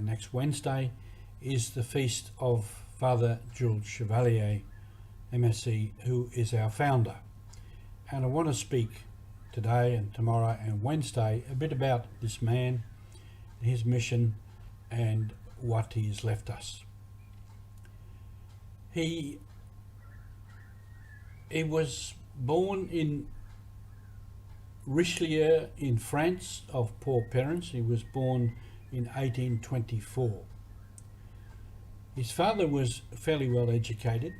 next Wednesday, is the feast of Father Jules Chevalier, MSc, who is our founder. And I want to speak today and tomorrow and Wednesday a bit about this man, his mission, and what he has left us. He was born in Richelieu in France of poor parents. He was born in 1824. His father was fairly well educated,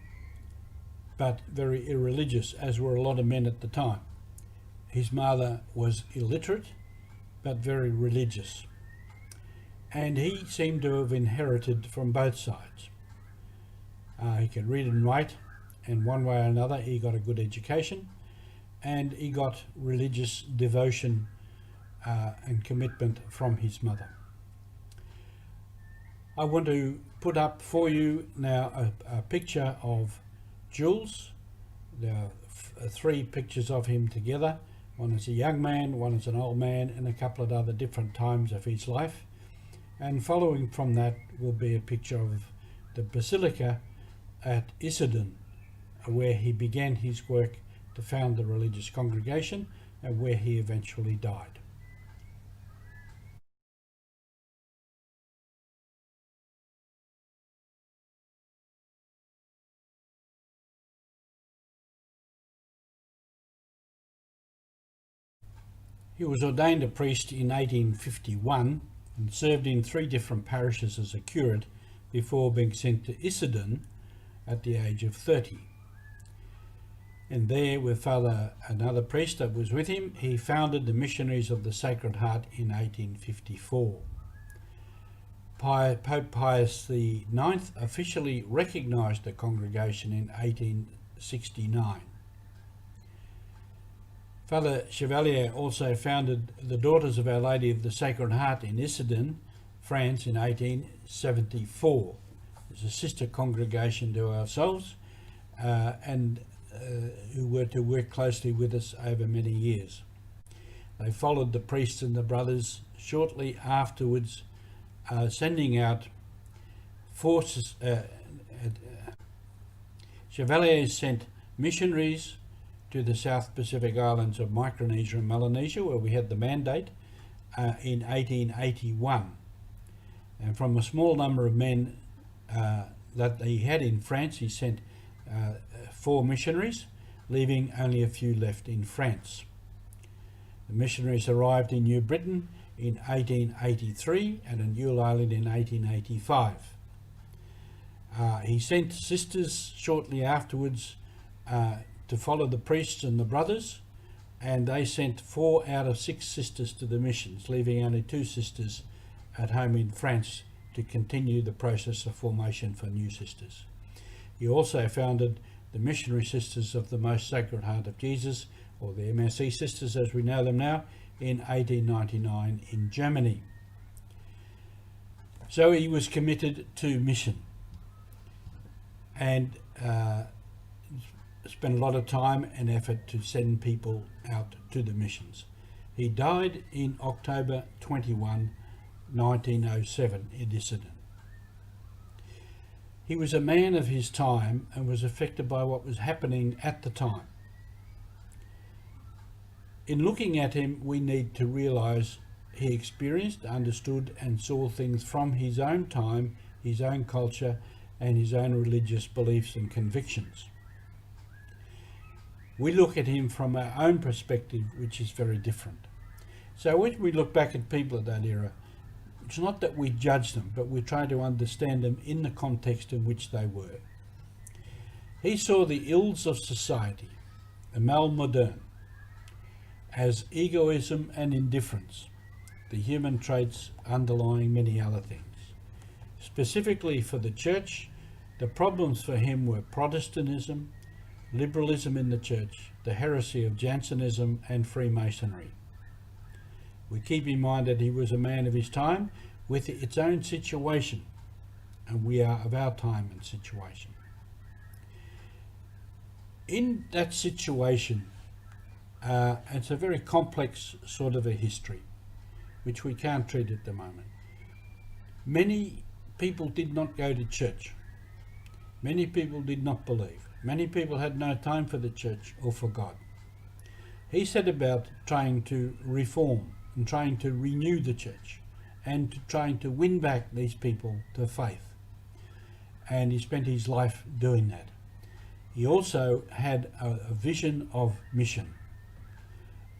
but very irreligious, as were a lot of men at the time. His mother was illiterate, but very religious. And he seemed to have inherited from both sides. He could read and write, and one way or another he got a good education, and he got religious devotion and commitment from his mother. I want to put up for you now a picture of Jules. There are three pictures of him together. One is a young man, one is an old man, and a couple of other different times of his life. And following from that will be a picture of the Basilica at Issoudun, where he began his work to found the religious congregation and where he eventually died. He was ordained a priest in 1851 and served in 3 different parishes as a curate before being sent to Issoudun at the age of 30. And there, with another priest that was with him, he founded the Missionaries of the Sacred Heart in 1854. Pope Pius IX officially recognised the congregation in 1869. Father Chevalier also founded the Daughters of Our Lady of the Sacred Heart in Issoudun, France in 1874. It's a sister congregation to ourselves, and who were to work closely with us over many years. They followed the priests and the brothers shortly afterwards, sending out forces. Chevalier sent missionaries to the South Pacific islands of Micronesia and Melanesia, where we had the mandate, in 1881. And from a small number of men that he had in France, he sent 4 missionaries, leaving only a few left in France. The missionaries arrived in New Britain in 1883 and in Yule Island in 1885. He sent sisters shortly afterwards to follow the priests and the brothers, and they sent 4 out of 6 sisters to the missions, leaving only 2 sisters at home in France to continue the process of formation for new sisters. He also founded the Missionary Sisters of the Most Sacred Heart of Jesus, or the MSc Sisters as we know them now, in 1899 in Germany. So he was committed to mission and spent a lot of time and effort to send people out to the missions. He died in October 21, 1907 in Issoudun. He was a man of his time and was affected by what was happening at the time. In looking at him, we need to realise he experienced, understood and saw things from his own time, his own culture and his own religious beliefs and convictions. We look at him from our own perspective, which is very different. So when we look back at people of that era, it's not that we judge them, but we try to understand them in the context in which they were. He saw the ills of society, the mal moderne, as egoism and indifference, the human traits underlying many other things. Specifically for the church, the problems for him were Protestantism, liberalism in the church, the heresy of Jansenism and Freemasonry. We keep in mind that he was a man of his time with its own situation, and we are of our time and situation. In that situation, it's a very complex sort of a history, which we can't treat at the moment. Many people did not go to church. Many people did not believe. Many people had no time for the church or for God. He set about trying to reform and trying to renew the church and trying to win back these people to faith. And he spent his life doing that. He also had a vision of mission.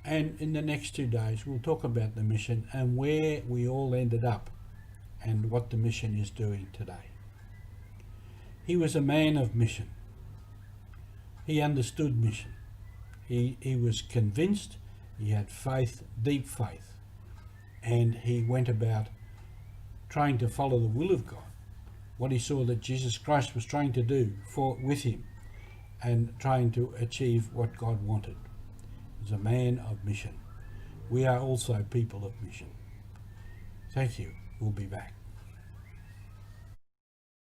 And in the next 2 days, we'll talk about the mission and where we all ended up and what the mission is doing today. He was a man of mission. He understood mission. He was convinced, he had faith, deep faith, and he went about trying to follow the will of God, what he saw that Jesus Christ was trying to do with him, and trying to achieve what God wanted. He was a man of mission. We are also people of mission. Thank you. We'll be back.